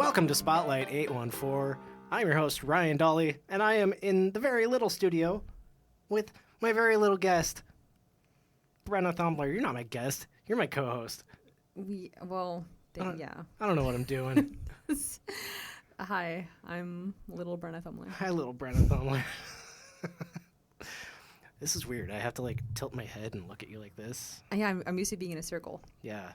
Welcome to Spotlight 814. I'm your host, Ryan Dolly, and I am in the very little studio with my very little guest, Brenna Thumbler. You're not my guest. You're my co-host. Yeah. I don't know what I'm doing. Hi, I'm little Brenna Thumbler. Hi, little Brenna Thumbler. This is weird. I have to tilt my head and look at you like this. Yeah, I'm used to being in a circle. Yeah.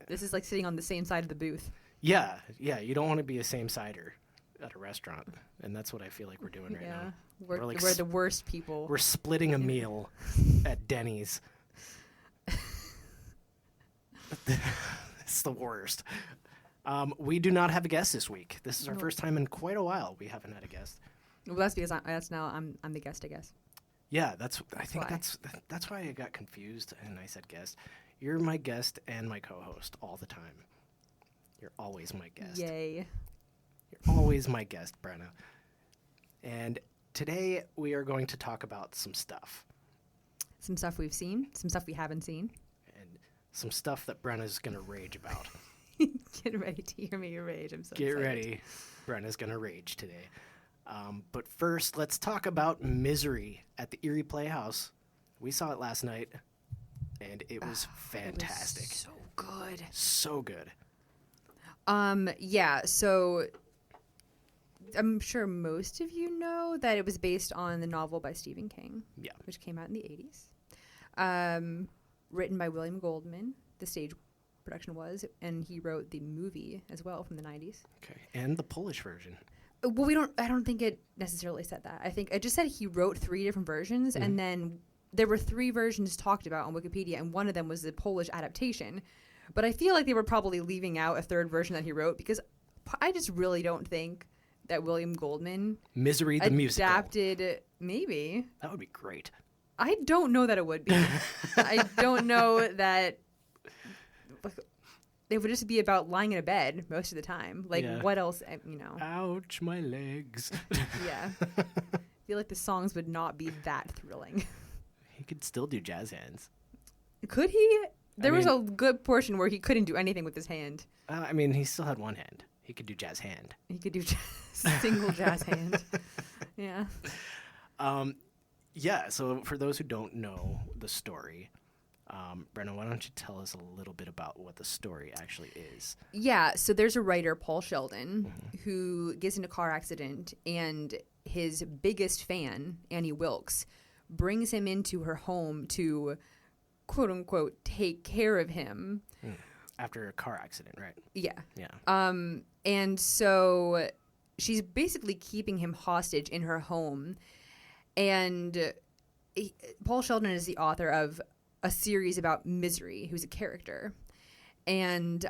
This is like sitting on the same side of the booth. Yeah. You don't want to be a same-sider at a restaurant, and that's what I feel like we're doing right now. We're the worst people. We're splitting a meal at Denny's. It's the worst. We do not have a guest this week. This is our first time in quite a while we haven't had a guest. Well, that's because I'm the guest, I guess. Yeah, that's why I got confused and I said guest. You're my guest and my co-host all the time. You're always my guest. Yay. You're always my guest, Brenna. And today we are going to talk about some stuff. Some stuff we've seen, some stuff we haven't seen. And some stuff that Brenna's going to rage about. Get ready to hear me rage. I'm so Get excited. ready. Brenna's going to rage today. But first, let's talk about Misery at the Erie Playhouse. We saw it last night, and it was fantastic. It was so good. So good. Yeah, so I'm sure most of you know that it was based on the novel by Stephen King, which came out in the 80s. Written by William Goldman, the stage production was, and he wrote the movie as well from the 90s. Okay, and the Polish version. Well, I don't think it necessarily said that. I think it just said he wrote 3 different versions, and then there were 3 versions talked about on Wikipedia, and one of them was the Polish adaptation. But I feel like they were probably leaving out a 3rd version that he wrote, because I just really don't think that William Goldman Misery the musical adapted. Maybe that would be great. I don't know that it would be. I don't know that. It would just be about lying in a bed most of the time. What else, Ouch, my legs. Yeah. I feel like the songs would not be that thrilling. He could still do jazz hands. Could he? There was a good portion where he couldn't do anything with his hand. He still had one hand. He could do jazz hand. He could do single jazz hand. Yeah. Yeah, so for those who don't know the story, Brenna, why don't you tell us a little bit about what the story actually is? Yeah, so there's a writer, Paul Sheldon, who gets in a car accident, and his biggest fan, Annie Wilkes, brings him into her home to, quote unquote, take care of him. After a car accident, right? Yeah. Yeah. And so she's basically keeping him hostage in her home. And Paul Sheldon is the author of a series about Misery, who's a character. And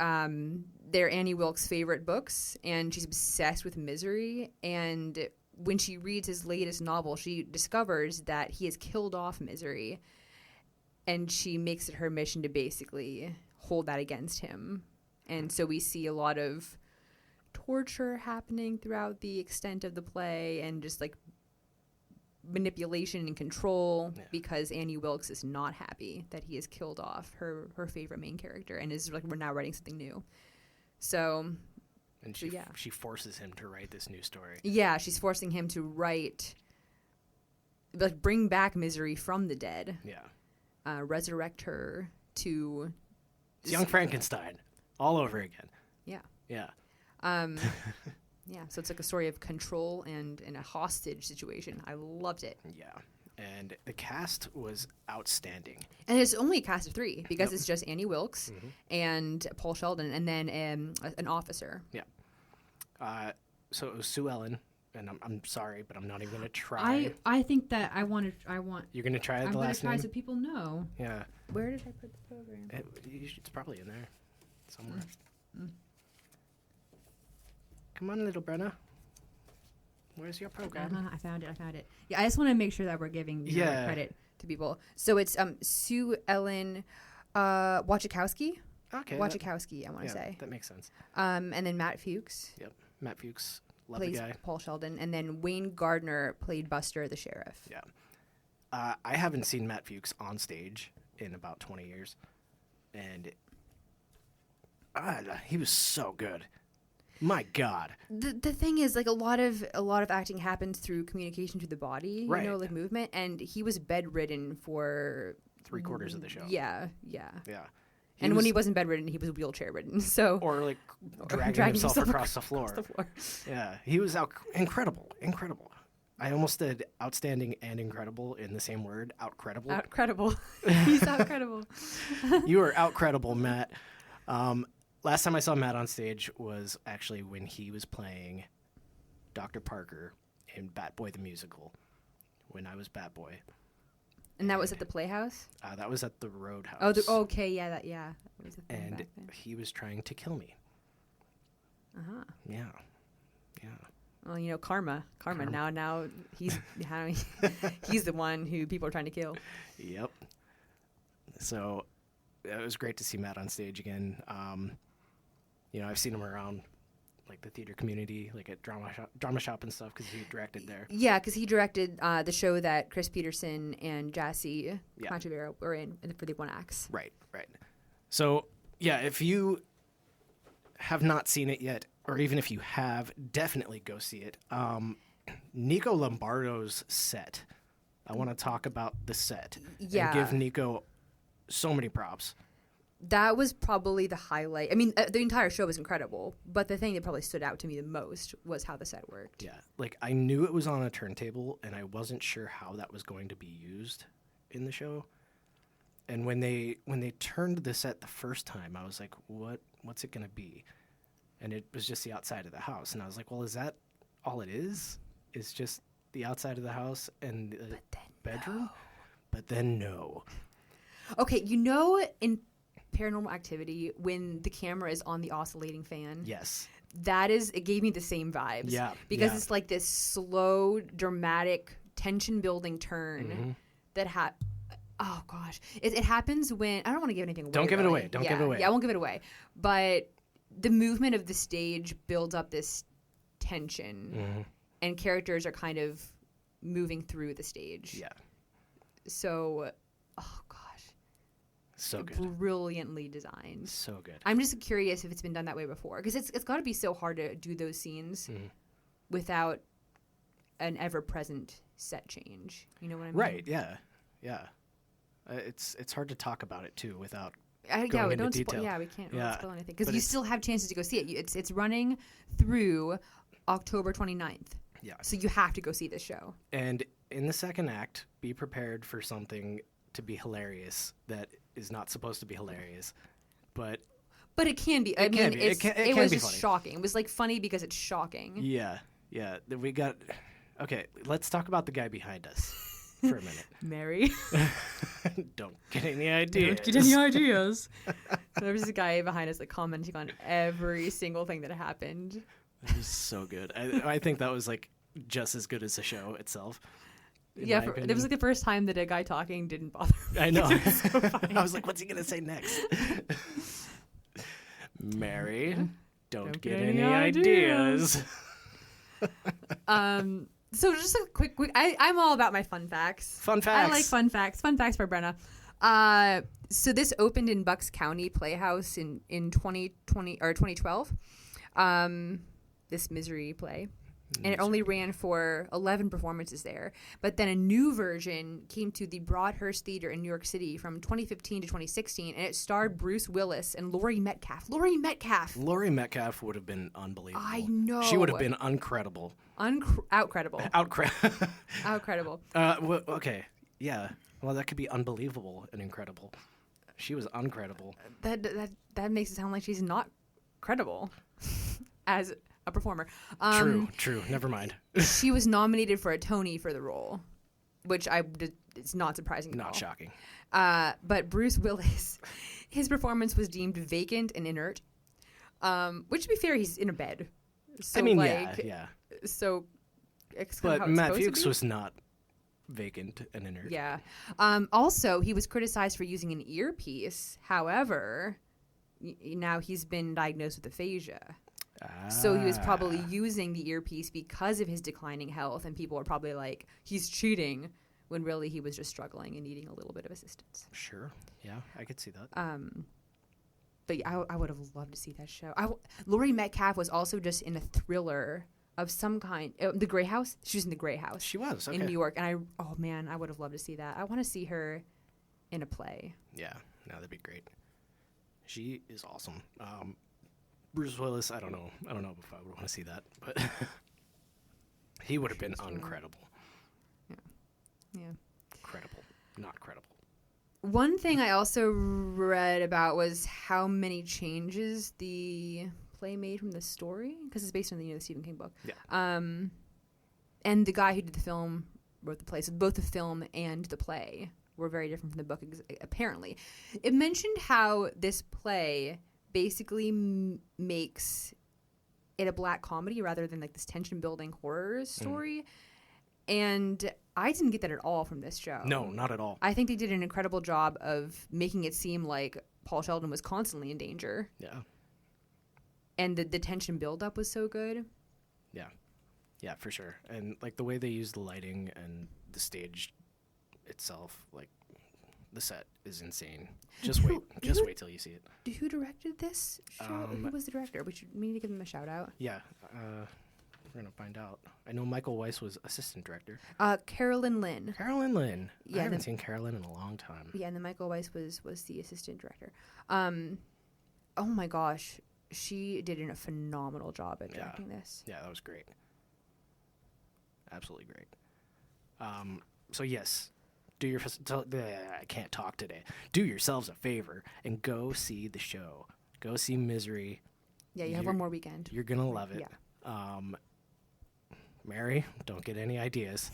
they're Annie Wilkes' favorite books, and she's obsessed with Misery. And when she reads his latest novel, she discovers that he has killed off Misery, and she makes it her mission to basically hold that against him. And so we see a lot of torture happening throughout the extent of the play, and just manipulation and control, because Annie Wilkes is not happy that he has killed off her favorite main character, and is we're now writing something new. So, and she forces him to write this new story. Yeah, she's forcing him to write, bring back Misery from the dead. Yeah, resurrect her to. It's Young Frankenstein all over again. Yeah. Yeah. Yeah, so it's like a story of control and a hostage situation. I loved it. Yeah, and the cast was outstanding. And it's only a cast of 3, because it's just Annie Wilkes and Paul Sheldon, and then an officer. Yeah. So it was Sue Ellen, and I'm sorry, but I'm not even going to try. I think that I want. You're going to try the last name? I'm going to try so people know. Yeah. Where did I put the program? It's probably in there somewhere. Come on, little Brenna. Where's your program? I found it. Yeah, I just want to make sure that we're giving credit to people. So it's Sue Ellen Wachikowski. Okay. Wachikowski, I want to say. That makes sense. And then Matt Fuchs. Yep. Matt Fuchs. Love plays the guy. Paul Sheldon. And then Wayne Gardner played Buster the sheriff. Yeah. I haven't seen Matt Fuchs on stage in about 20 years. And he was so good. My God. The thing is, like, a lot of acting happens through communication through the body, Right. you know, like movement, and he was bedridden for 3/4 of the show. Yeah. When When he wasn't bedridden, he was wheelchair ridden. So or like dragging himself across the floor. Yeah, he was incredible. I almost said outstanding and incredible in the same word. Outcredible. Outcredible. He's outcredible. You are outcredible, Matt. Last time I saw Matt on stage was actually when he was playing Dr. Parker in Bat Boy the Musical, when I was Bat Boy. And that was at the Playhouse? That was at the Roadhouse. Oh, okay, yeah. That was a thing And back then. he was trying to kill me. Uh-huh. Yeah. Well, you know, karma. Now he's he's the one who people are trying to kill. Yep. So it was great to see Matt on stage again. You know, I've seen him around like the theater community, like at drama shop and stuff, because he directed there. Yeah, because he directed the show that Chris Peterson and Jassy Conchivero were in for the one acts. Right. So yeah, if you have not seen it yet, or even if you have, definitely go see it. Nico Lombardo's set. I want to talk about the set. Yeah. And give Nico so many props. That was probably the highlight. I mean, the entire show was incredible, but the thing that probably stood out to me the most was how the set worked. Yeah, like I knew it was on a turntable, and I wasn't sure how that was going to be used in the show. And when they turned the set the first time, I was like, what's it going to be? And it was just the outside of the house. And I was like, well, is that all it is? It's just the outside of the house and the bedroom? No. But then no. Okay, you know, in Paranormal Activity, when the camera is on the oscillating fan, Yes. it gave me the same vibes. Yeah. Because it's like this slow, dramatic, tension-building turn that oh gosh, it happens when I don't want to give anything away. Don't give it really. away. Don't give it away. Yeah, I won't give it away. But the movement of the stage builds up this tension, and characters are kind of moving through the stage. Yeah. So, oh gosh. So good. Brilliantly designed. So good. I'm just curious if it's been done that way before, because it's got to be so hard to do those scenes without an ever-present set change. You know what I mean? Right. Yeah. It's hard to talk about it too without going into detail. We can't really spoil anything, because But you still have chances to go see it. It's running through October 29th. Yeah. So you have to go see this show. And in the second act, be prepared for something to be hilarious that is not supposed to be hilarious, but it can be. I mean, can be. it can was be just funny. shocking. It was like funny because it's shocking. Yeah. We got. Okay, let's talk about the guy behind us for a minute. Mary. Don't get any ideas. Don't get any ideas. There was a guy behind us like commenting on every single thing that happened. That was so good. I think that was like just as good as the show itself. Yeah, it was like the first time that a guy talking didn't bother me. I know. So funny. I was like, what's he going to say next? Mary, don't get any ideas. So just a quick I'm all about my fun facts. Fun facts. I like fun facts. Fun facts for Brenna. So this opened in Bucks County Playhouse in 2020 or 2012. This Misery play. And it only ran for 11 performances there. But then a new version came to the Broadhurst Theater in New York City from 2015 to 2016, and it starred Bruce Willis and Laurie Metcalf. Laurie Metcalf would have been unbelievable. I know. She would have been uncredible. Outcredible. Outcredible. Okay. Yeah. Well, that could be unbelievable and incredible. She was uncredible. That makes it sound like she's not credible as a performer. True. Never mind. She was nominated for a Tony for the role, which it's not surprising at all. Not shocking. But Bruce Willis, his performance was deemed vacant and inert, which, to be fair, he's in a bed. So, I mean, like, yeah. So, it's kind of But how it's Matt supposed to Fuchs be. was not vacant and inert. Yeah. Also, he was criticized for using an earpiece. However, now he's been diagnosed with aphasia. So he was probably using the earpiece because of his declining health, and people are probably like, he's cheating, when really he was just struggling and needing a little bit of assistance. Sure. Yeah, I could see that. But I would have loved to see that show. Laurie Metcalf was also just in a thriller of some kind. The Grey House. She was in the Grey House. She was, okay. In New York. And I would have loved to see that. I want to see her in a play. Yeah, no, that'd be great. She is awesome. Bruce Willis, I don't know if I would want to see that, but he would have been incredible. Yeah. Credible, not credible. One thing I also read about was how many changes the play made from the story, because it's based on the Stephen King book. Yeah. And the guy who did the film wrote the play, so both the film and the play were very different from the book, apparently. It mentioned how this play basically makes it a black comedy rather than like this tension-building horror story. And I didn't get that at all from this show. No, not at all. I think they did an incredible job of making it seem like Paul Sheldon was constantly in danger. Yeah. And the tension buildup was so good. Yeah. Yeah, for sure. And like the way they use the lighting and the stage itself, like the set is insane. Just wait till you see it. Who directed this show? Who was the director? We need to give them a shout out. Yeah. We're going to find out. I know Michael Weiss was assistant director. Carolyn Lynn. Carolyn Lynn. Yeah, I haven't seen Carolyn in a long time. Yeah, and then Michael Weiss was the assistant director. Oh my gosh. She did a phenomenal job at directing this. Yeah, that was great. Absolutely great. So yes, I can't talk today. Do yourselves a favor and go see the show. Go see Misery. Yeah, you have one more weekend. You're going to love it. Yeah. Mary, don't get any ideas.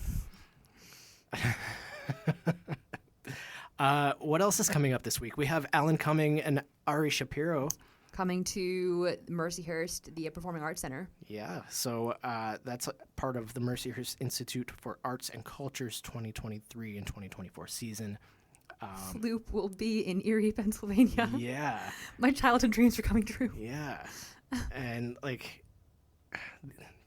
What else is coming up this week? We have Alan Cumming and Ari Shapiro coming to Mercyhurst, the Performing Arts Center. Yeah, so that's part of the Mercyhurst Institute for Arts and Culture's 2023 and 2024 season. Sloop will be in Erie, Pennsylvania. Yeah. My childhood dreams are coming true. Yeah. And like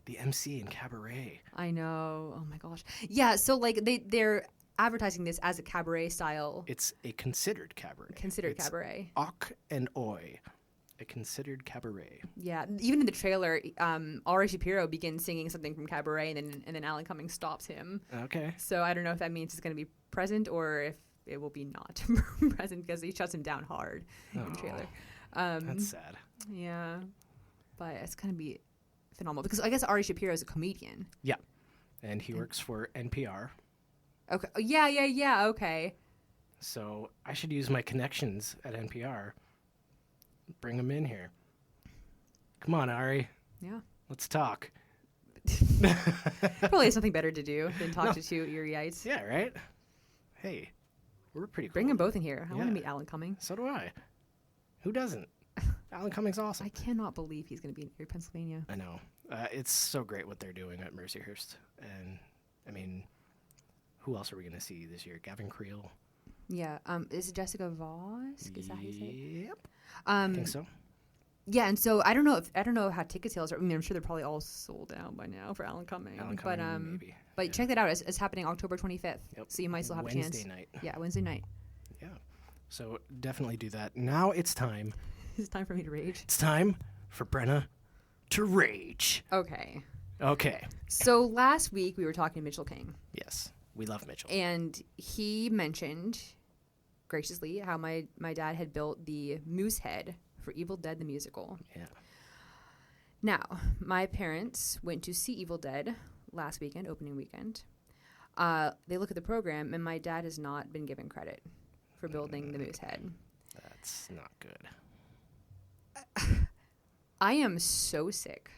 the MC in Cabaret. I know. Oh my gosh. Yeah, so like they're advertising this as a cabaret style. It's a considered cabaret. Cabaret. Ock and Oi. A considered cabaret. Yeah, even in the trailer, Ari Shapiro begins singing something from Cabaret, and then Alan Cumming stops him. Okay. So I don't know if that means it's going to be present or if it will be not present, because he shuts him down hard in the trailer. That's sad. Yeah, but it's going to be phenomenal, because I guess Ari Shapiro is a comedian. Yeah, and he works for NPR. Okay. Yeah. Okay. So I should use my connections at NPR. Bring him in here. Come on, Ari. Yeah. Let's talk. Probably has something better to do than talk to two Erieites. Yeah, right? Hey, we're pretty cool. Bring them both in here. I want to meet Alan Cumming. So do I. Who doesn't? Alan Cumming's awesome. I cannot believe he's going to be in Erie, Pennsylvania. I know. It's so great what they're doing at Mercyhurst. And, I mean, who else are we going to see this year? Gavin Creel? Yeah. Is it Jessica Vosk? Is that how you say it? Yep. I think so. Yeah, and so I don't know how ticket sales are. I mean, I'm sure they're probably all sold out by now for Alan Cumming. Maybe. But check that out. It's happening October 25th. Yep. So you might still have a chance. Wednesday night. Yeah, Wednesday night. Yeah. So definitely do that. Now it's time. It's time for me to rage. It's time for Brenna to rage. Okay. So last week we were talking to Mitchell King. Yes. We love Mitchell. And he mentioned graciously how my dad had built the moose head for Evil Dead the musical. Yeah. Now, my parents went to see Evil Dead last weekend, opening weekend. They look at the program, and my dad has not been given credit for building the moose head. That's not good. I am so sick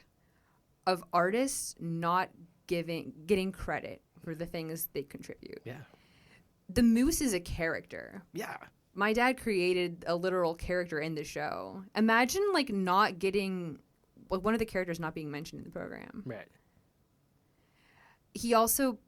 of artists not getting credit for the things they contribute. Yeah. The moose is a character. Yeah. My dad created a literal character in the show. Imagine not getting one of the characters not being mentioned in the program. Right. He also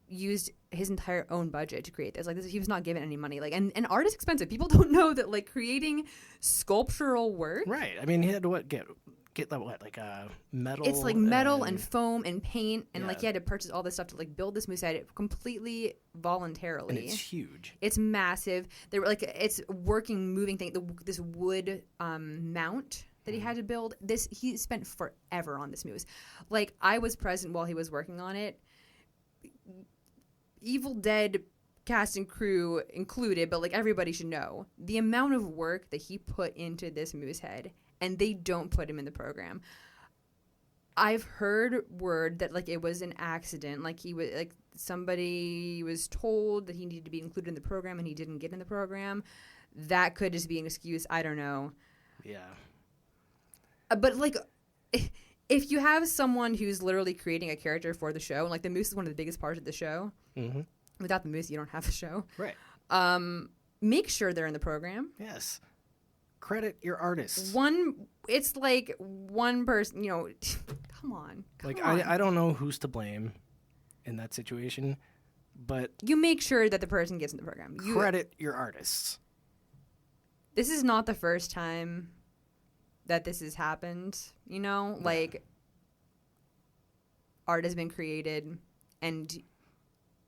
used his entire own budget to create this. He was not given any money. And art is expensive. People don't know that creating sculptural work. Right. I mean, he had to get get like a metal. It's like metal and foam and paint, and like Yeah. he had to purchase all this stuff to like build this moose head completely voluntarily. And it's huge. It's massive. They were like it's working, moving thing. This wood mount that he had to build. He spent forever on this moose. Like I was present while he was working on it. Evil Dead cast and crew included, but like everybody should know the amount of work that he put into this moose head, and they don't put him in the program. I've heard word that like it was an accident, like he was like somebody was told that he needed to be included in the program and he didn't get in the program. That could just be an excuse. I don't know. Yeah. But like if you have someone who's literally creating a character for the show, and like the moose is one of the biggest parts of the show. Mm-hmm. Without the moose, you don't have a show. Right. Make sure they're in the program. Yes. Credit your artists. It's like one person, come on. I don't know who's to blame in that situation, but You make sure that the person gets in the program. credit your artists. This is not the first time that this has happened, like art has been created and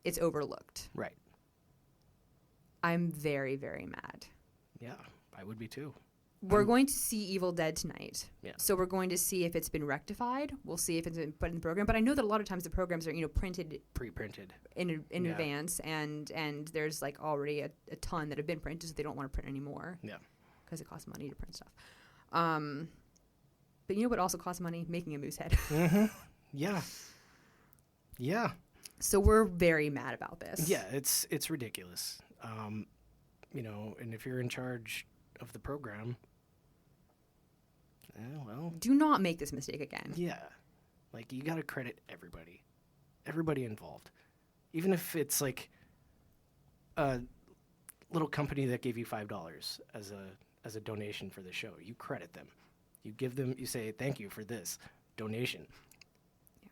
it's overlooked. Right. I'm very, very mad. Yeah, I would be too. We're going to see Evil Dead tonight. Yeah. So we're going to see if it's been rectified. We'll see if it's been put in the program. But I know that a lot of times the programs are, printed Pre-printed. in Yeah. advance, and there's like already a ton that have been printed, so they don't want to print anymore. Yeah. Because it costs money to print stuff. But you know what also costs money? Making a moose head. Mm-hmm. Yeah. Yeah. So we're very mad about this. Yeah, it's ridiculous. And if you're in charge of the program, well, Do not make this mistake again. yeah, like you got to credit everybody involved, even if it's like a little company that gave you $5 as a donation for the show. You credit them. You give them. You say thank you for this donation. Yeah.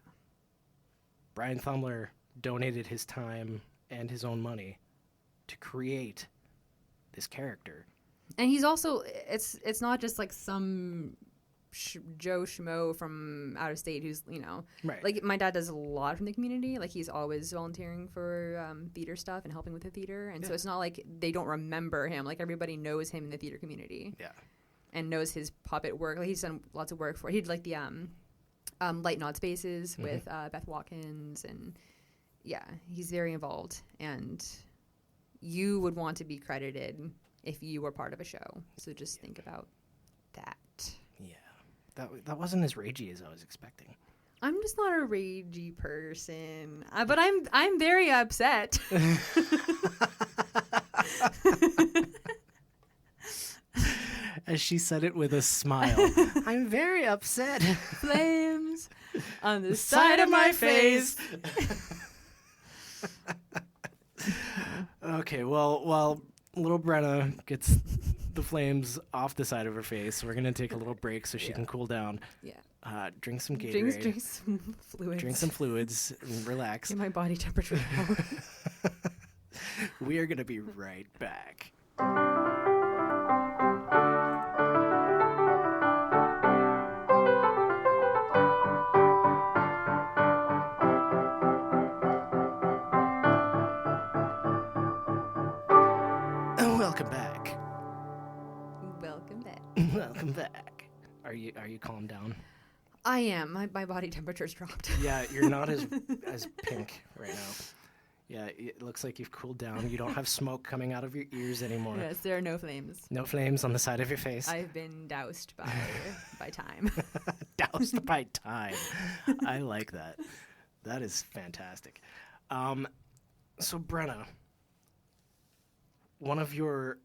Brian Thumler donated his time and his own money to create this character. And he's also, it's not just like some Joe Schmo from out of state who's, Right. like my dad does a lot from the community. Like he's always volunteering for theater stuff and helping with the theater. And so it's not like they don't remember him. Like everybody knows him in the theater community. Yeah. And knows his puppet work. Like he's done lots of work for, he did like the Light and Odd Spaces with Beth Watkins. And yeah, he's very involved. And you would want to be credited if you were part of a show. So just think about that. Yeah. That wasn't as ragey as I was expecting. I'm just not a ragey person, but I'm very upset. As she said it with a smile. I'm very upset. Flames on the side of my face. Okay, well, little Brenna gets the flames off the side of her face. We're gonna take a little break so she can cool down. Yeah. Drink some Gatorade. Drink some fluids. Drink some fluids and relax. Get my body temperature down. We are gonna be right back. Welcome back. Welcome back. Welcome back. Are you calmed down? I am. My body temperature's dropped. Yeah, you're not as pink right now. Yeah, it looks like you've cooled down. You don't have smoke coming out of your ears anymore. Yes, there are no flames. No flames on the side of your face. I've been doused by time. Doused by time. I like that. That is fantastic. So Brenna, one of your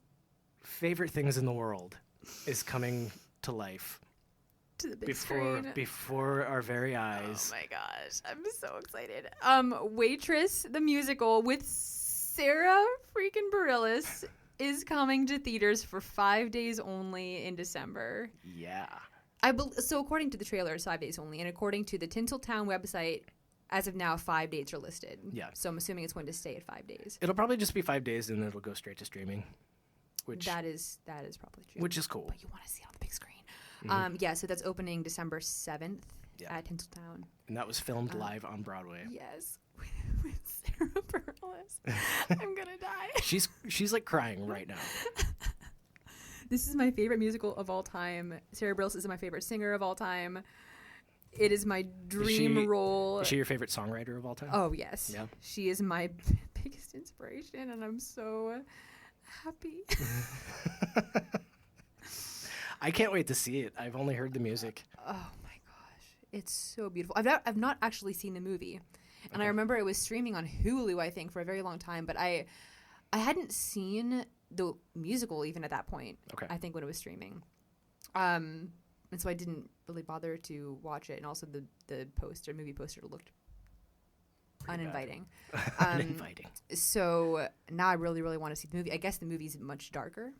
favorite things in the world is coming to life To the big screen. before our very eyes. Oh my gosh, I'm so excited. Waitress the musical with Sarah freaking Bareilles is coming to theaters for 5 days only in December. Yeah. So according to the trailer, it's 5 days only, and according to the Tinseltown website, as of now, 5 dates are listed. Yeah. So I'm assuming it's going to stay at 5 days. It'll probably just be 5 days and it'll go straight to streaming, which That is probably true. which is cool. But you want to see it on the big screen. Yeah, so that's opening December 7th at Tinseltown. And that was filmed live on Broadway. Yes, with Sarah Bareilles. I'm gonna die. She's like crying right now. This is my favorite musical of all time. Sarah Bareilles is my favorite singer of all time. It is my dream role. Is she your favorite songwriter of all time? Oh, yes. Yeah. She is my biggest inspiration, and I'm so happy. I can't wait to see it. I've only heard the music. Oh, my gosh. It's so beautiful. I've not actually seen the movie. And I remember it was streaming on Hulu, I think, for a very long time. But I hadn't seen the musical even at that point, I think, when it was streaming. And so I didn't really bother to watch it. And also the movie poster looked uninviting. Uninviting. So now I really, really want to see the movie. I guess the movie's much darker.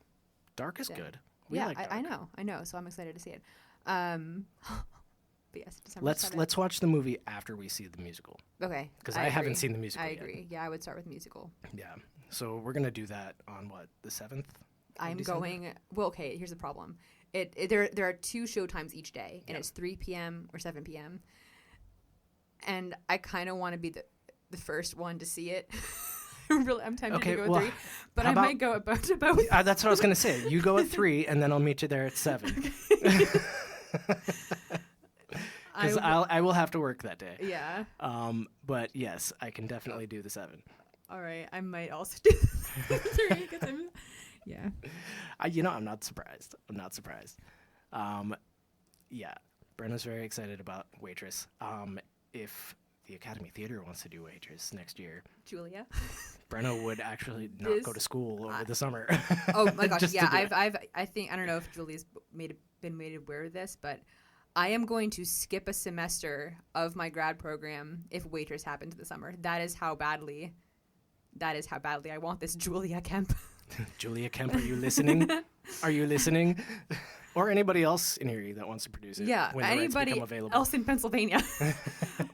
Dark is good. I know. So I'm excited to see it. But yes, December 7th. Let's watch the movie after we see the musical. Okay. Because I haven't seen the musical yet. I agree. Yeah, I would start with musical. Yeah. So we're going to do that on the 7th? I'm going. Well, okay. Here's the problem. There are 2 showtimes each day, and it's 3 p.m. or 7 p.m. And I kind of want to be the first one to see it. Really, I'm tempted to go at 3, but I might go at both. That's what I was going to say. You go at 3, and then I'll meet you there at 7. Because I will have to work that day. Yeah. But yes, I can definitely do the 7. All right. I might also do the 3 because yeah. I'm not surprised. Yeah. Brenna's very excited about Waitress. If the Academy Theater wants to do Waitress next year, Julia, Brenna would actually not go to school over the summer. Oh my gosh. Yeah. I think, I don't know if Julia's been made aware of this, but I am going to skip a semester of my grad program if Waitress happens this summer. That is how badly I want this Julia Kemp. Julia Kemp, are you listening? Are you listening? Or anybody else in Erie that wants to produce it. Yeah, when the rights anybody become available. else in Pennsylvania,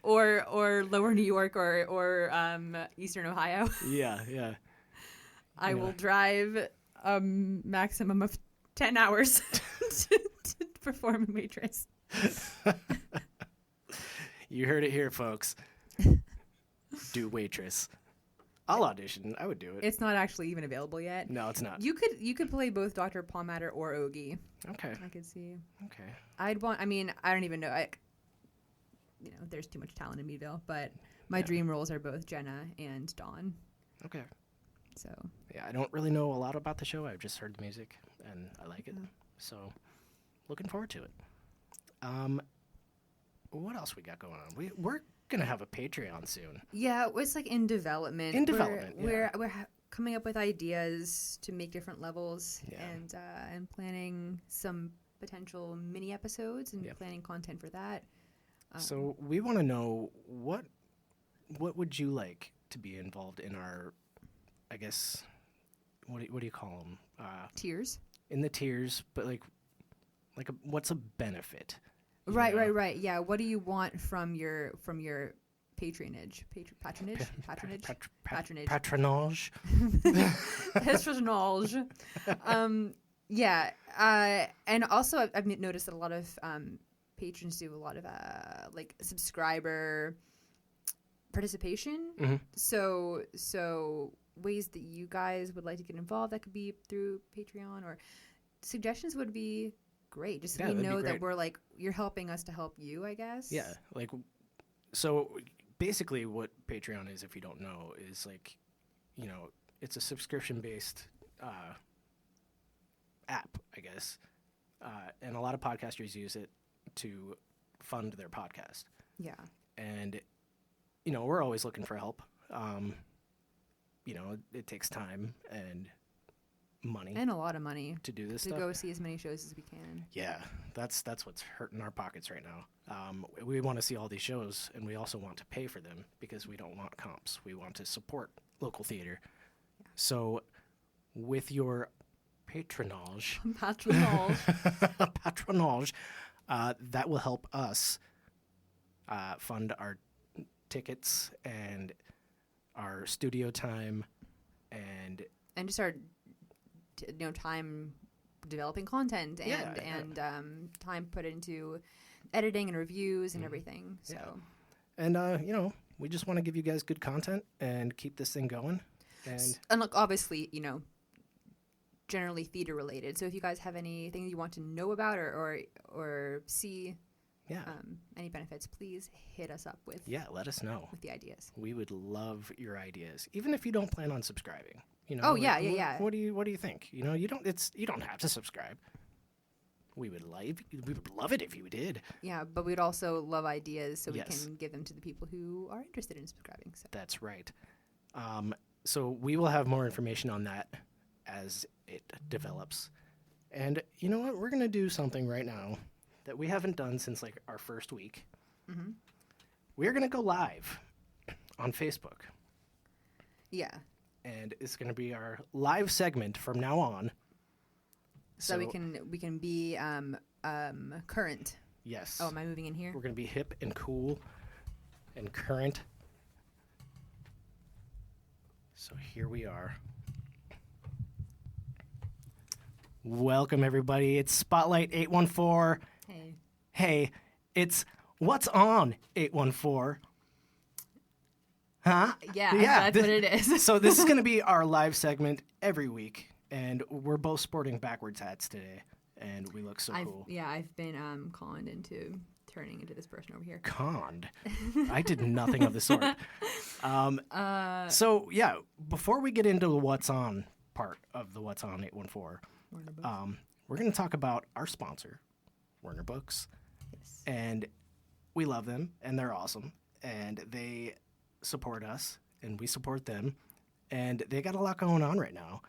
or Lower New York, or Eastern Ohio. Yeah. I will drive a maximum of 10 hours to perform in Waitress. You heard it here, folks. Do Waitress. I'll audition. I would do it. It's not actually even available yet. No, it's not. You could play both Dr. Palmatter or Ogie. Okay. I could see. Okay. I don't even know. There's too much talent in Meadville, but my dream roles are both Jenna and Dawn. Okay. So. Yeah, I don't really know a lot about the show. I've just heard the music, and I like it. So, looking forward to it. What else we got going on? We're gonna have a Patreon soon. Yeah, it's like in development. We're coming up with ideas to make different levels, and planning some potential mini episodes and planning content for that. So we want to know what would you like to be involved in our, I guess, what do you call them? Tiers. In the tiers, but what's a benefit? Right. Yeah. What do you want from your patronage? Patronage. Patronage. Patronage. Yeah. And also, I've noticed that a lot of patrons do a lot of subscriber participation. Mm-hmm. So ways that you guys would like to get involved, that could be through Patreon, or suggestions would be great. Just so we know that we're you're helping us to help you, I guess. Yeah. So basically what Patreon is, if you don't know, is it's a subscription-based app, I guess. And a lot of podcasters use it to fund their podcast. Yeah. And, we're always looking for help. It takes time and money. And a lot of money. To do this stuff. To go see as many shows as we can. Yeah. That's what's hurting our pockets right now. We want to see all these shows, and we also want to pay for them because we don't want comps. We want to support local theater. Yeah. So with your patronage, that will help us fund our tickets and our studio time and just our time developing content and time put into editing and reviews and everything. So, and we just want to give you guys good content and keep this thing going. And look, obviously, generally theater related. So if you guys have anything you want to know about or see, any benefits, please hit us up with. Yeah, let us know with the ideas. We would love your ideas, even if you don't plan on subscribing. Oh yeah. What do you think? You don't have to subscribe. We would love it if you did. Yeah, but we'd also love ideas so Yes. we can give them to the people who are interested in subscribing. So. That's right. So we will have more information on that as it develops. And you know what? We're going to do something right now that we haven't done since like our first week. Mm-hmm. We're going to go live on Facebook. Yeah. And it's going to be our live segment from now on. So we can be current. Yes. Oh, am I moving in here? We're going to be hip and cool and current. So here we are. Welcome, everybody. It's Spotlight 814. Hey. Hey, it's What's On 814. Huh? Yeah, that's what it is. So this is going to be our live segment every week, and we're both sporting backwards hats today, and we look so cool. I've been conned into turning into this person over here. Conned? I did nothing of the sort. So, yeah, before we get into the What's On part of the What's On 814, we're going to talk about our sponsor, Warner Books. Yes. And we love them, and they're awesome, and they support us, and we support them, and they got a lot going on right now.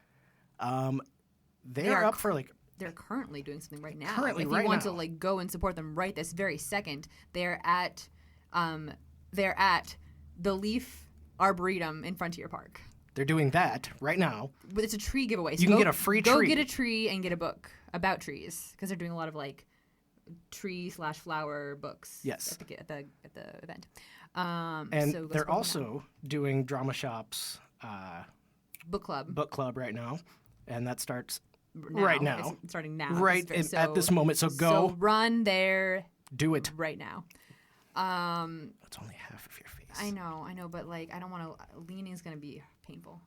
They are up for They're currently doing something right now. Currently, if right you want now. to go and support them right this very second, they're at the Leaf Arboretum in Frontier Park. They're doing that right now. But it's a tree giveaway. So You can get a free Go tree. get a tree and get a book about trees because they're doing a lot of tree/flower books. Yes. At the event. And so go they're support them also doing Drama Shop's now. book club right now, and that starts now. right now. It's starting now. Right at this moment. So go. So run there. Do it. Right now. It's only half of your face. I know, but I don't want to. Leaning is going to be painful.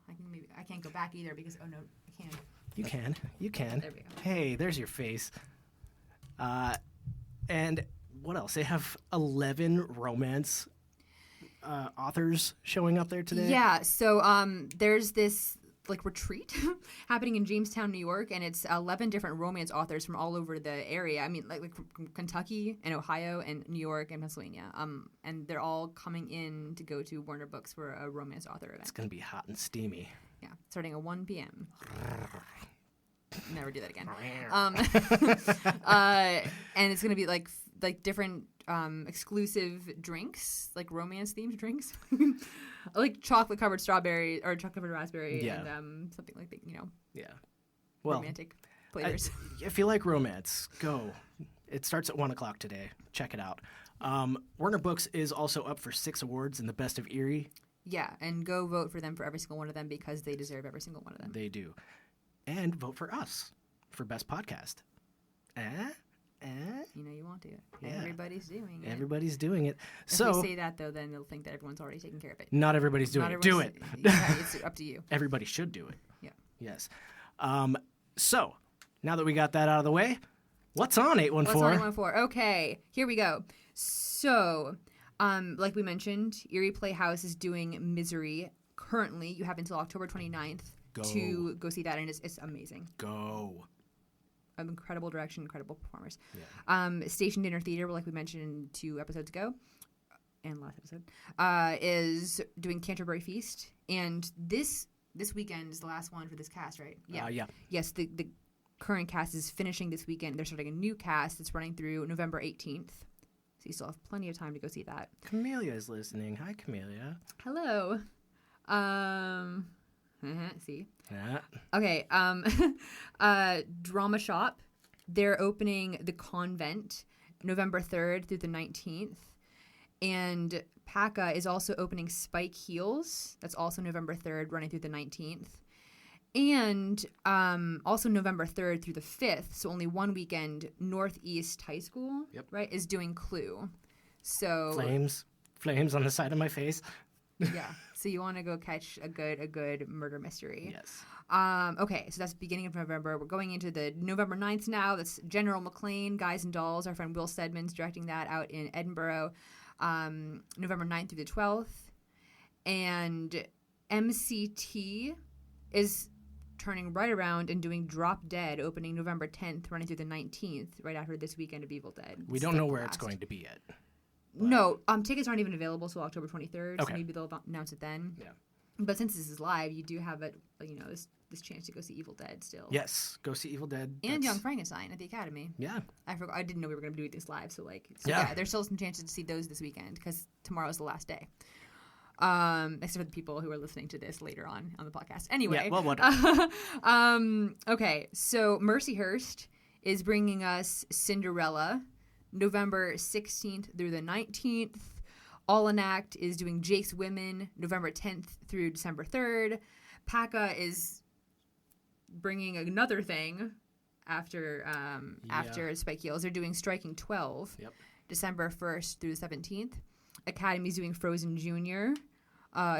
I can't go back either because no, I can't. You can. There we go. Hey, there's your face. And what else? They have 11 romance authors showing up there today. Yeah. So there's this retreat happening in Jamestown, New York, and it's 11 different romance authors from all over the area. I mean, from Kentucky and Ohio and New York and Pennsylvania. And they're all coming in to go to Warner Books for a romance author event. It's gonna be hot and steamy. Yeah, starting at 1 p.m. Never do that again. And it's gonna be like different exclusive drinks, romance themed drinks, like chocolate covered strawberry or chocolate covered raspberry, and something like that. Yeah. Well, romantic flavors. If you like romance, go. It starts at 1:00 today. Check it out. Warner Books is also up for 6 awards in the Best of Erie. Yeah, and go vote for them for every single one of them because they deserve every single one of them. They do. And vote for us for Best Podcast. You want to. Yeah. Everybody's doing it. Everybody's doing it. If we say that, though, then they'll think that everyone's already taking care of it. Not everybody's doing it. Do it. Yeah, it's up to you. Everybody should do it. Yeah. Yes. So, now that we got that out of the way, what's on 814? What's on 814? Okay, here we go. So, like we mentioned, Erie Playhouse is doing Misery currently. You have until October 29th to go see that, and it's amazing. Go. Incredible direction, incredible performers. Yeah. Station Dinner Theater, like we mentioned 2 episodes ago, and last episode, is doing Canterbury Feast, and this weekend is the last one for this cast, right? Yeah. Yeah. Yes, the current cast is finishing this weekend. They're starting a new cast that's running through November 18th, so you still have plenty of time to go see that. Camellia is listening. Hi, Camellia. Hello. See? Yeah. Okay. Drama Shop. They're opening The Convent November 3rd through the 19th. And PACA is also opening Spike Heels. That's also November 3rd, running through the 19th. And also November 3rd through the 5th, so only one weekend, Northeast High School, right, is doing Clue. So Flames on the side of my face. Yeah. So you want to go catch a good murder mystery. Yes. Okay, so that's the beginning of November. We're going into the November 9th now. That's General McLean, Guys and Dolls. Our friend Will Stedman's directing that out in Edinburgh. November 9th through the 12th. And MCT is turning right around and doing Drop Dead, opening November 10th, running through the 19th, right after this weekend of Evil Dead. We don't know where it's going to be yet. No, tickets aren't even available till October 23rd, okay. So maybe they'll announce it then. Yeah. But since this is live, you do have this chance to go see Evil Dead still. Yes, go see Evil Dead. And Young Frankenstein at the Academy. Yeah. I didn't know we were going to do these live, so there's still some chances to see those this weekend because tomorrow's the last day. Except for the people who are listening to this later on the podcast. Anyway. Yeah, well, whatever. Okay, so Mercyhurst is bringing us Cinderella, November 16th through the 19th. All Enact is doing Jake's Women, November 10th through December 3rd. PACA is bringing another thing after Spike Heels. They're doing Striking 12, December 1st through the 17th. Academy's doing Frozen Junior,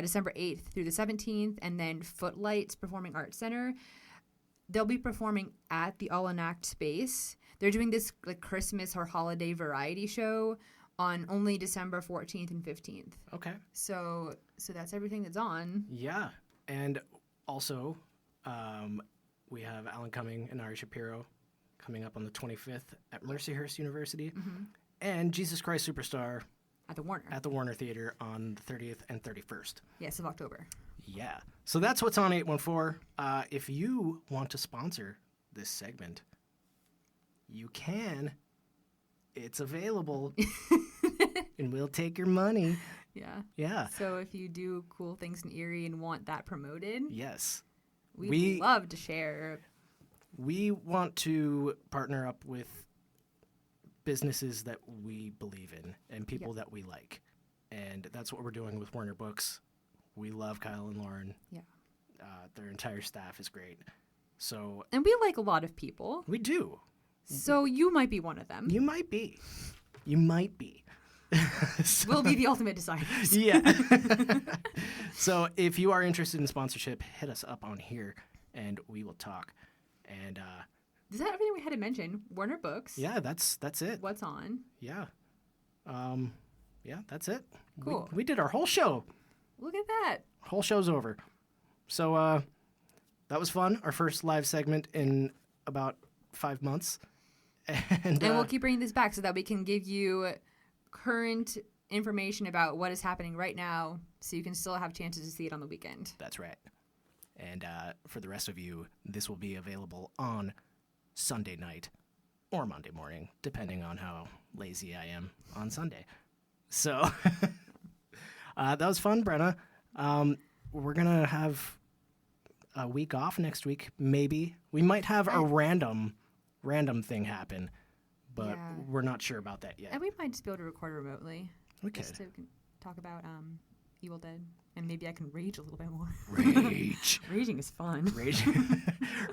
December 8th through the 17th. And then Footlights Performing Arts Center. They'll be performing at the All Enact space. They're doing this like Christmas or holiday variety show on only December 14th and 15th. Okay. So that's everything that's on. Yeah. And also, we have Alan Cumming and Ari Shapiro coming up on the 25th at Mercyhurst University. Mm-hmm. And Jesus Christ Superstar at the Warner Theater on the 30th and 31st. Yes, of October. Yeah. So that's what's on 814. If you want to sponsor this segment, you can. It's available. And we'll take your money. Yeah. Yeah. So if you do cool things in Erie and want that promoted, yes, we love to share. We want to partner up with businesses that we believe in and people that we like. And that's what we're doing with Warner Books. We love Kyle and Lauren. Yeah. Their entire staff is great. And we like a lot of people. We do. So you might be one of them. You might be. We'll be the ultimate designers. Yeah. So if you are interested in sponsorship, hit us up on here and we will talk. And is that everything we had to mention? Warner Books. Yeah, that's it. What's on? Yeah. Yeah, that's it. Cool. We did our whole show. Look at that. Whole show's over. So that was fun. Our first live segment in about 5 months. And we'll keep bringing this back so that we can give you current information about what is happening right now so you can still have chances to see it on the weekend. That's right. And for the rest of you, this will be available on Sunday night or Monday morning, depending on how lazy I am on Sunday. So that was fun, Brenna. We're going to have a week off next week, maybe. We might have a random thing happen, but we're not sure about that yet. And we might just be able to record remotely. We could. Just to talk about Evil Dead, and maybe I can rage a little bit more. Rage. Raging is fun. Raging.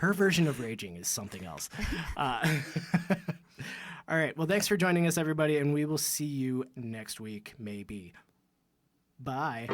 Her version of raging is something else. All right. Well, thanks for joining us, everybody, and we will see you next week, maybe. Bye.